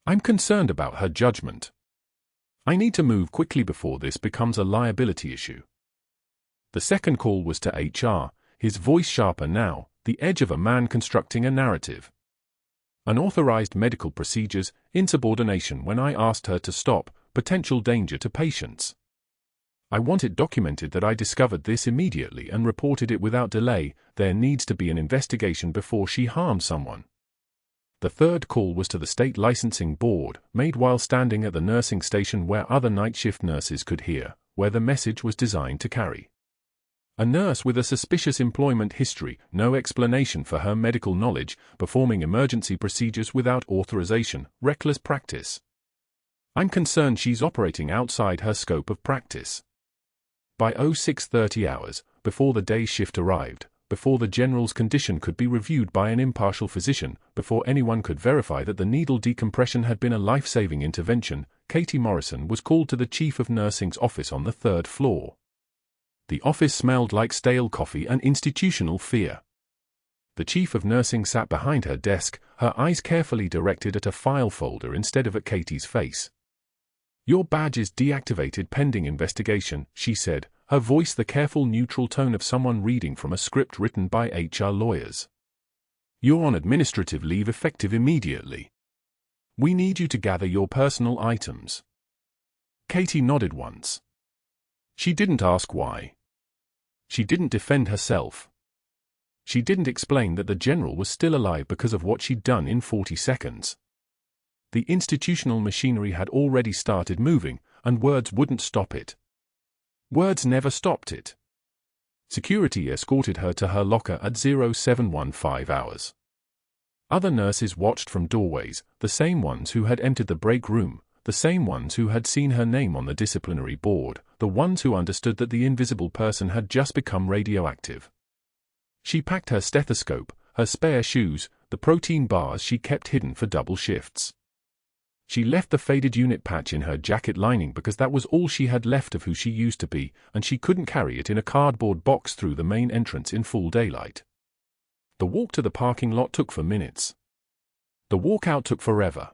I'm concerned about her judgment. I need to move quickly before this becomes a liability issue. The second call was to HR, his voice sharper now, the edge of a man constructing a narrative. Unauthorized medical procedures, insubordination when I asked her to stop, potential danger to patients. I want it documented that I discovered this immediately and reported it without delay. There needs to be an investigation before she harms someone. The third call was to the state licensing board, made while standing at the nursing station where other night shift nurses could hear, where the message was designed to carry. A nurse with a suspicious employment history, no explanation for her medical knowledge, performing emergency procedures without authorization, reckless practice. I'm concerned she's operating outside her scope of practice. By 0630 hours, before the day shift arrived, before the general's condition could be reviewed by an impartial physician, before anyone could verify that the needle decompression had been a life-saving intervention, Katie Morrison was called to the chief of nursing's office on the 3rd floor. The office smelled like stale coffee and institutional fear. The chief of nursing sat behind her desk, her eyes carefully directed at a file folder instead of at Katie's face. Your badge is deactivated pending investigation, she said, her voice the careful neutral tone of someone reading from a script written by HR lawyers. You're on administrative leave effective immediately. We need you to gather your personal items. Katie nodded once. She didn't ask why. She didn't defend herself. She didn't explain that the general was still alive because of what she'd done in 40 seconds. The institutional machinery had already started moving, and words wouldn't stop it. Words never stopped it. Security escorted her to her locker at 0715 hours. Other nurses watched from doorways, the same ones who had entered the break room, the same ones who had seen her name on the disciplinary board, the ones who understood that the invisible person had just become radioactive. She packed her stethoscope, her spare shoes, the protein bars she kept hidden for double shifts. She left the faded unit patch in her jacket lining because that was all she had left of who she used to be, and she couldn't carry it in a cardboard box through the main entrance in full daylight. The walk to the parking lot took 4 minutes. The walk out took forever.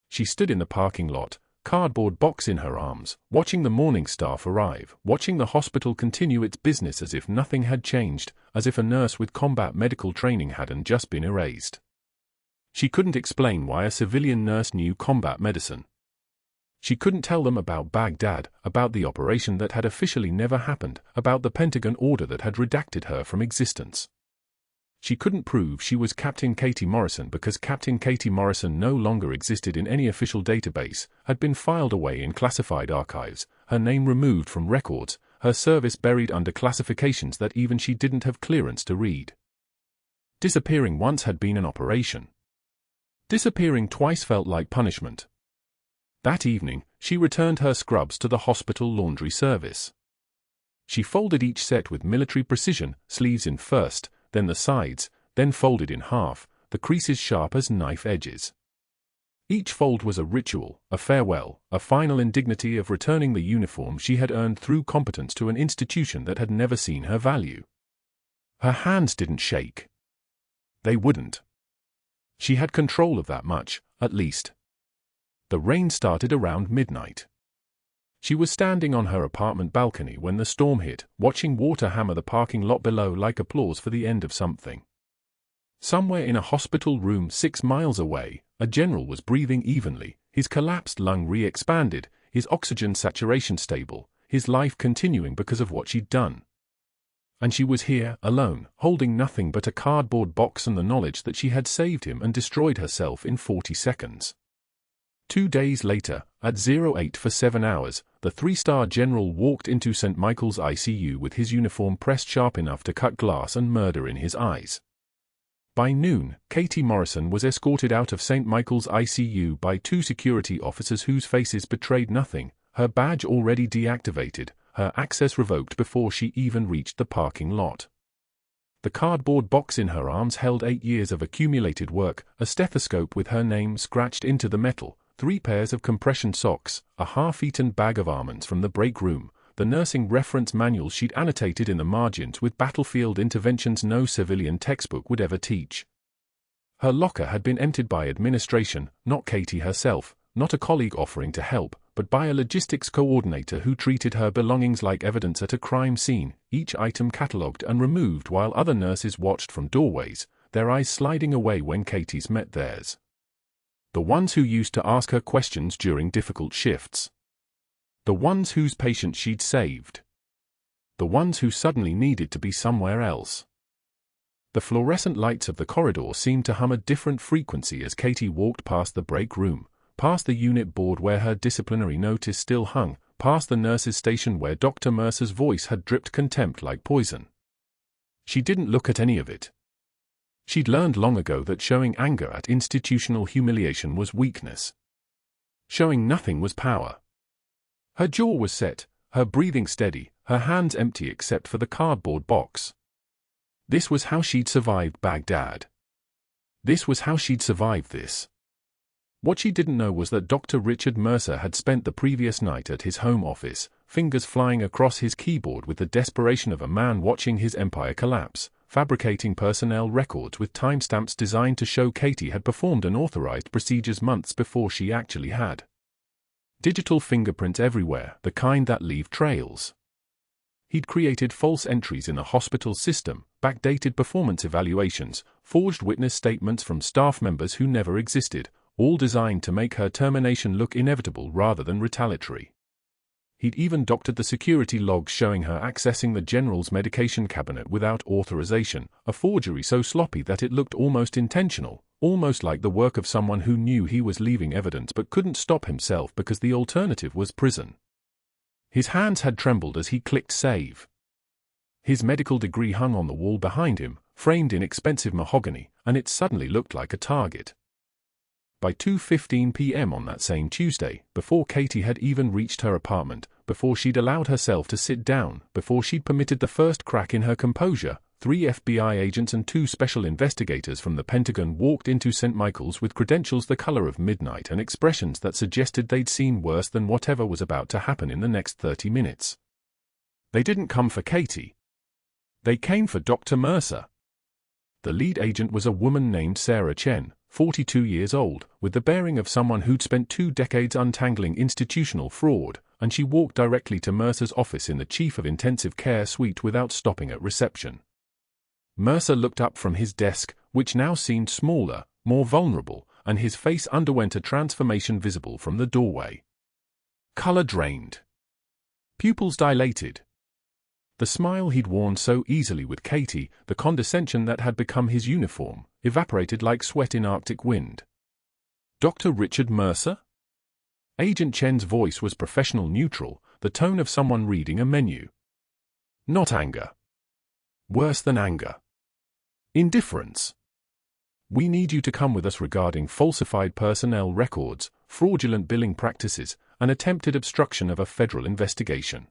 She stood in the parking lot, cardboard box in her arms, watching the morning staff arrive, watching the hospital continue its business as if nothing had changed, as if a nurse with combat medical training hadn't just been erased. She couldn't explain why a civilian nurse knew combat medicine. She couldn't tell them about Baghdad, about the operation that had officially never happened, about the Pentagon order that had redacted her from existence. She couldn't prove she was Captain Katie Morrison because Captain Katie Morrison no longer existed in any official database, had been filed away in classified archives, her name removed from records, her service buried under classifications that even she didn't have clearance to read. Disappearing once had been an operation. Disappearing twice felt like punishment. That evening, she returned her scrubs to the hospital laundry service. She folded each set with military precision, sleeves in first, then the sides, then folded in half, the creases sharp as knife edges. Each fold was a ritual, a farewell, a final indignity of returning the uniform she had earned through competence to an institution that had never seen her value. Her hands didn't shake. They wouldn't. She had control of that much, at least. The rain started around midnight. She was standing on her apartment balcony when the storm hit, watching water hammer the parking lot below like applause for the end of something. Somewhere in a hospital room 6 miles away, a general was breathing evenly, his collapsed lung re-expanded, his oxygen saturation stable, his life continuing because of what she'd done. And she was here, alone, holding nothing but a cardboard box and the knowledge that she had saved him and destroyed herself in 40 seconds. 2 days later, at 08 for 7 hours, the 3-star general walked into St. Michael's ICU with his uniform pressed sharp enough to cut glass and murder in his eyes. By noon, Katie Morrison was escorted out of St. Michael's ICU by 2 security officers whose faces betrayed nothing, her badge already deactivated, her access revoked before she even reached the parking lot. The cardboard box in her arms held 8 years of accumulated work, a stethoscope with her name scratched into the metal, 3 pairs of compression socks, a half-eaten bag of almonds from the break room, the nursing reference manual she'd annotated in the margins with battlefield interventions no civilian textbook would ever teach. Her locker had been emptied by administration, not Katie herself, not a colleague offering to help, but by a logistics coordinator who treated her belongings like evidence at a crime scene, each item catalogued and removed while other nurses watched from doorways, their eyes sliding away when Katie's met theirs. The ones who used to ask her questions during difficult shifts. The ones whose patients she'd saved. The ones who suddenly needed to be somewhere else. The fluorescent lights of the corridor seemed to hum a different frequency as Katie walked past the break room, past the unit board where her disciplinary notice still hung, past the nurse's station where Dr. Mercer's voice had dripped contempt like poison. She didn't look at any of it. She'd learned long ago that showing anger at institutional humiliation was weakness. Showing nothing was power. Her jaw was set, her breathing steady, her hands empty except for the cardboard box. This was how she'd survived Baghdad. This was how she'd survived this. What she didn't know was that Dr. Richard Mercer had spent the previous night at his home office, fingers flying across his keyboard with the desperation of a man watching his empire collapse, fabricating personnel records with timestamps designed to show Katie had performed unauthorized procedures months before she actually had. Digital fingerprints everywhere, the kind that leave trails. He'd created false entries in the hospital system, backdated performance evaluations, forged witness statements from staff members who never existed, all designed to make her termination look inevitable rather than retaliatory. He'd even doctored the security logs showing her accessing the general's medication cabinet without authorization, a forgery so sloppy that it looked almost intentional, almost like the work of someone who knew he was leaving evidence but couldn't stop himself because the alternative was prison. His hands had trembled as he clicked save. His medical degree hung on the wall behind him, framed in expensive mahogany, and it suddenly looked like a target. By 2:15 p.m. on that same Tuesday, before Katie had even reached her apartment, before she'd allowed herself to sit down, before she'd permitted the first crack in her composure, 3 FBI agents and 2 special investigators from the Pentagon walked into St. Michael's with credentials the color of midnight and expressions that suggested they'd seen worse than whatever was about to happen in the next 30 minutes. They didn't come for Katie. They came for Dr. Mercer. The lead agent was a woman named Sarah Chen, 42 years old, with the bearing of someone who'd spent 2 decades untangling institutional fraud, and she walked directly to Mercer's office in the Chief of Intensive Care suite without stopping at reception. Mercer looked up from his desk, which now seemed smaller, more vulnerable, and his face underwent a transformation visible from the doorway. Color drained. Pupils dilated. The smile he'd worn so easily with Katie, the condescension that had become his uniform, evaporated like sweat in Arctic wind. Dr. Richard Mercer? Agent Chen's voice was professional neutral, the tone of someone reading a menu. Not anger. Worse than anger. Indifference. We need you to come with us regarding falsified personnel records, fraudulent billing practices, and attempted obstruction of a federal investigation.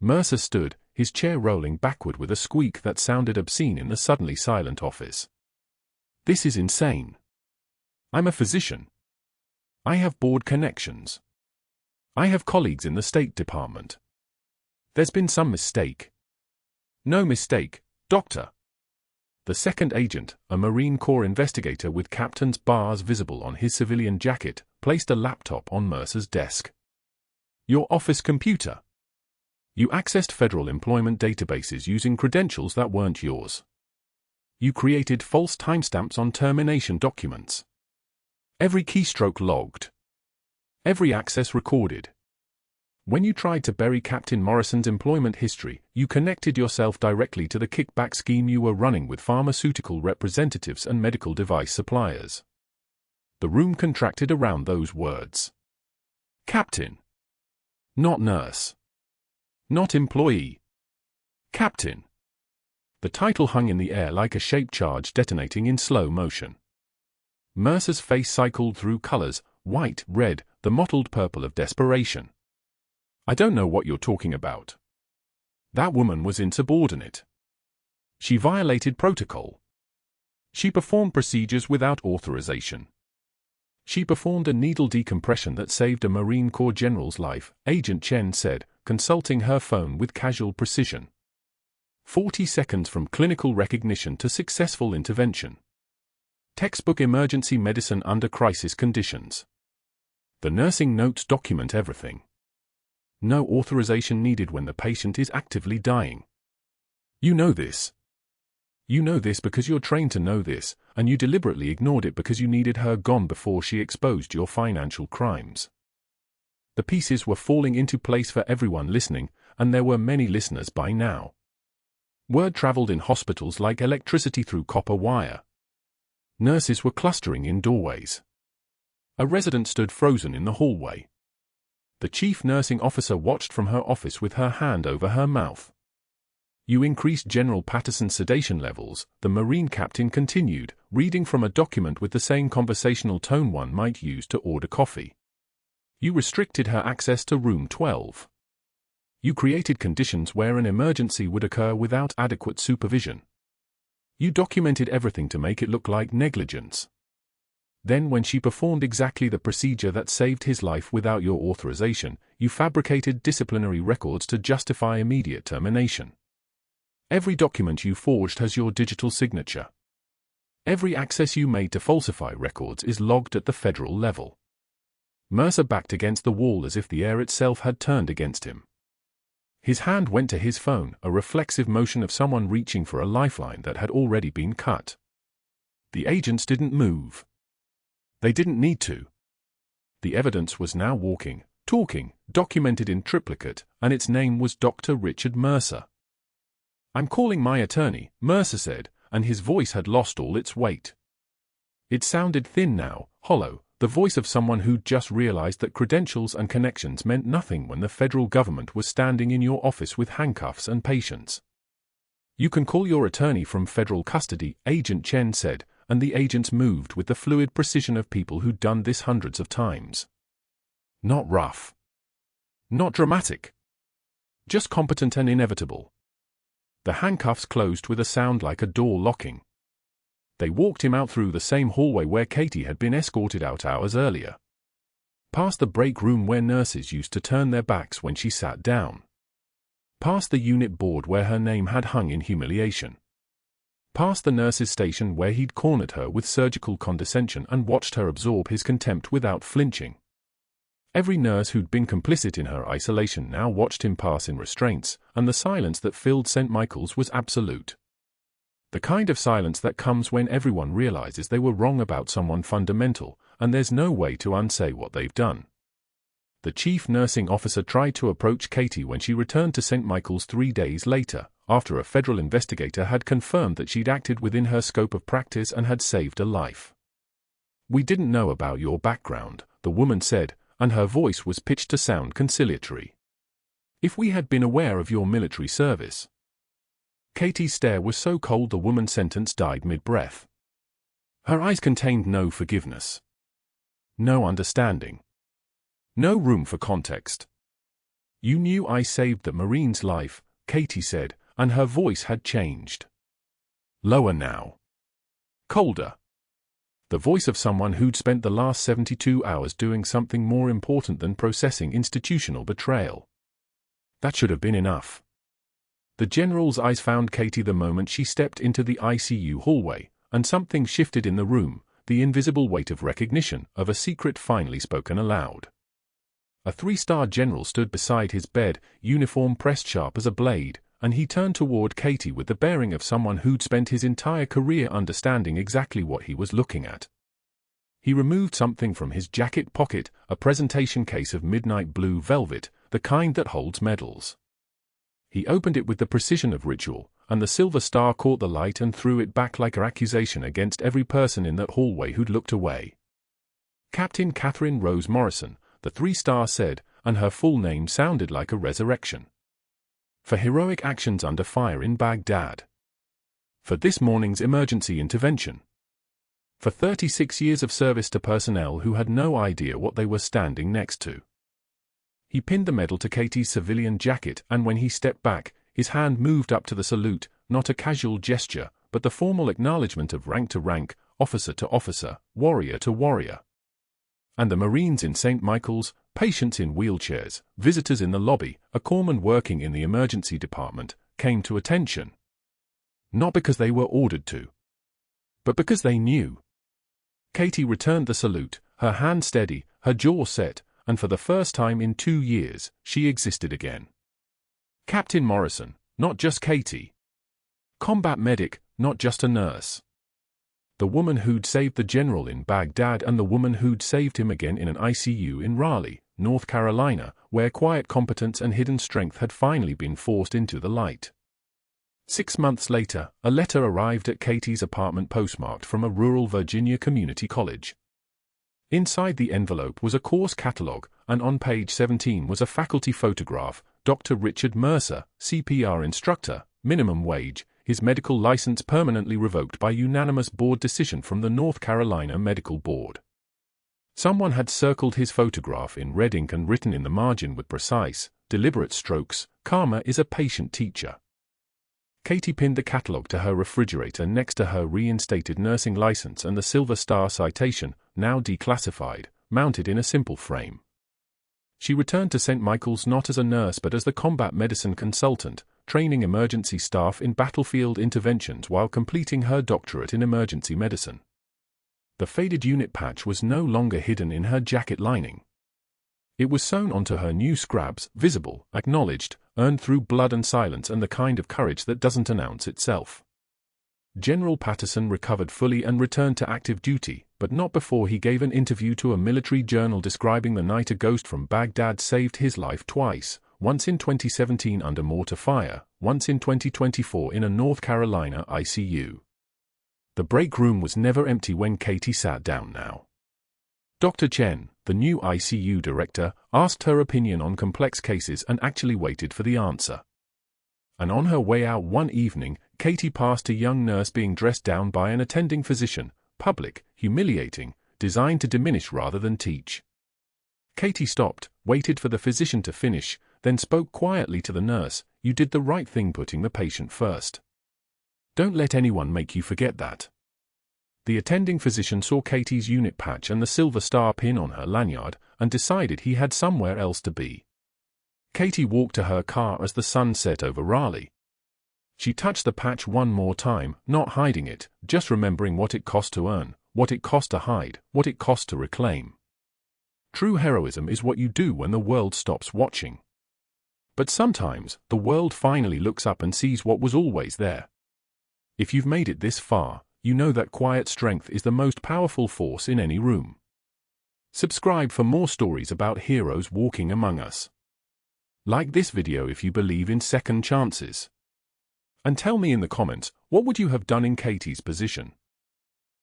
Mercer stood, his chair rolling backward with a squeak that sounded obscene in the suddenly silent office. This is insane. I'm a physician. I have board connections. I have colleagues in the State Department. There's been some mistake. No mistake, Doctor. The second agent, a Marine Corps investigator with captain's bars visible on his civilian jacket, placed a laptop on Mercer's desk. Your office computer. You accessed federal employment databases using credentials that weren't yours. You created false timestamps on termination documents. Every keystroke logged. Every access recorded. When you tried to bury Captain Morrison's employment history, you connected yourself directly to the kickback scheme you were running with pharmaceutical representatives and medical device suppliers. The room contracted around those words. Captain. Not nurse. Not employee. Captain. The title hung in the air like a shaped charge detonating in slow motion. Mercer's face cycled through colors, white, red, the mottled purple of desperation. I don't know what you're talking about. That woman was insubordinate. She violated protocol. She performed procedures without authorization. She performed a needle decompression that saved a Marine Corps general's life, Agent Chen said, consulting her phone with casual precision. 40 seconds from clinical recognition to successful intervention. Textbook emergency medicine under crisis conditions. The nursing notes document everything. No authorization needed when the patient is actively dying. You know this. You know this because you're trained to know this, and you deliberately ignored it because you needed her gone before she exposed your financial crimes. The pieces were falling into place for everyone listening, and there were many listeners by now. Word traveled in hospitals like electricity through copper wire. Nurses were clustering in doorways. A resident stood frozen in the hallway. The chief nursing officer watched from her office with her hand over her mouth. You increased General Patterson's sedation levels, the Marine captain continued, reading from a document with the same conversational tone one might use to order coffee. You restricted her access to room 12. You created conditions where an emergency would occur without adequate supervision. You documented everything to make it look like negligence. Then when she performed exactly the procedure that saved his life without your authorization, you fabricated disciplinary records to justify immediate termination. Every document you forged has your digital signature. Every access you made to falsify records is logged at the federal level. Mercer backed against the wall as if the air itself had turned against him. His hand went to his phone, a reflexive motion of someone reaching for a lifeline that had already been cut. The agents didn't move. They didn't need to. The evidence was now walking, talking, documented in triplicate, and its name was Dr. Richard Mercer. "I'm calling my attorney," Mercer said, and his voice had lost all its weight. It sounded thin now, hollow, the voice of someone who'd just realized that credentials and connections meant nothing when the federal government was standing in your office with handcuffs and patience. "You can call your attorney from federal custody," Agent Chen said, and the agents moved with the fluid precision of people who'd done this hundreds of times. Not rough. Not dramatic. Just competent and inevitable. The handcuffs closed with a sound like a door locking. They walked him out through the same hallway where Katie had been escorted out hours earlier. Past the break room where nurses used to turn their backs when she sat down. Past the unit board where her name had hung in humiliation. Past the nurse's station where he'd cornered her with surgical condescension and watched her absorb his contempt without flinching. Every nurse who'd been complicit in her isolation now watched him pass in restraints, and the silence that filled St. Michael's was absolute. The kind of silence that comes when everyone realizes they were wrong about someone fundamental, and there's no way to unsay what they've done. The chief nursing officer tried to approach Katie when she returned to St. Michael's 3 days later, after a federal investigator had confirmed that she'd acted within her scope of practice and had saved a life. "We didn't know about your background," the woman said, and her voice was pitched to sound conciliatory. "If we had been aware of your military service." Katie's stare was so cold the woman's sentence died mid-breath. Her eyes contained no forgiveness. No understanding. No room for context. "You knew I saved the Marine's life," Katie said, and her voice had changed. Lower now. Colder. The voice of someone who'd spent the last 72 hours doing something more important than processing institutional betrayal. That should have been enough. The general's eyes found Katie the moment she stepped into the ICU hallway, and something shifted in the room, the invisible weight of recognition, of a secret finally spoken aloud. A 3-star general stood beside his bed, uniform pressed sharp as a blade, and he turned toward Katie with the bearing of someone who'd spent his entire career understanding exactly what he was looking at. He removed something from his jacket pocket, a presentation case of midnight blue velvet, the kind that holds medals. He opened it with the precision of ritual, and the silver star caught the light and threw it back like an accusation against every person in that hallway who'd looked away. "Captain Catherine Rose Morrison," the 3-star said, and her full name sounded like a resurrection. "For heroic actions under fire in Baghdad. For this morning's emergency intervention. For 36 years of service to personnel who had no idea what they were standing next to." He pinned the medal to Katie's civilian jacket, and when he stepped back, his hand moved up to the salute, not a casual gesture, but the formal acknowledgement of rank to rank, officer to officer, warrior to warrior. And the Marines in St. Michael's, patients in wheelchairs, visitors in the lobby, a corpsman working in the emergency department, came to attention. Not because they were ordered to, but because they knew. Katie returned the salute, her hand steady, her jaw set, and for the first time in 2 years, she existed again. Captain Morrison, not just Katie. Combat medic, not just a nurse. The woman who'd saved the general in Baghdad and the woman who'd saved him again in an ICU in Raleigh, North Carolina, where quiet competence and hidden strength had finally been forced into the light. 6 months later, a letter arrived at Katie's apartment postmarked from a rural Virginia community college. Inside the envelope was a course catalog, and on page 17 was a faculty photograph, Dr. Richard Mercer, CPR instructor, minimum wage, his medical license permanently revoked by unanimous board decision from the North Carolina Medical Board. Someone had circled his photograph in red ink and written in the margin with precise, deliberate strokes, "Karma is a patient teacher." Katie pinned the catalog to her refrigerator next to her reinstated nursing license and the Silver Star citation, now declassified, mounted in a simple frame. She returned to St. Michael's not as a nurse but as the combat medicine consultant, training emergency staff in battlefield interventions while completing her doctorate in emergency medicine. The faded unit patch was no longer hidden in her jacket lining. It was sewn onto her new scrabs, visible, acknowledged, earned through blood and silence and the kind of courage that doesn't announce itself. General Patterson recovered fully and returned to active duty, but not before he gave an interview to a military journal describing the night a ghost from Baghdad saved his life twice, once in 2017 under mortar fire, once in 2024 in a North Carolina ICU. The break room was never empty when Katie sat down now. Dr. Chen, the new ICU director, asked her opinion on complex cases and actually waited for the answer. And on her way out one evening, Katie passed a young nurse being dressed down by an attending physician, public, humiliating, designed to diminish rather than teach. Katie stopped, waited for the physician to finish, then spoke quietly to the nurse, "You did the right thing putting the patient first. Don't let anyone make you forget that." The attending physician saw Katie's unit patch and the silver star pin on her lanyard, and decided he had somewhere else to be. Katie walked to her car as the sun set over Raleigh. She touched the patch one more time, not hiding it, just remembering what it cost to earn, what it cost to hide, what it cost to reclaim. True heroism is what you do when the world stops watching. But sometimes, the world finally looks up and sees what was always there. If you've made it this far, you know that quiet strength is the most powerful force in any room. Subscribe for more stories about heroes walking among us. Like this video if you believe in second chances. And tell me in the comments, what would you have done in Katie's position?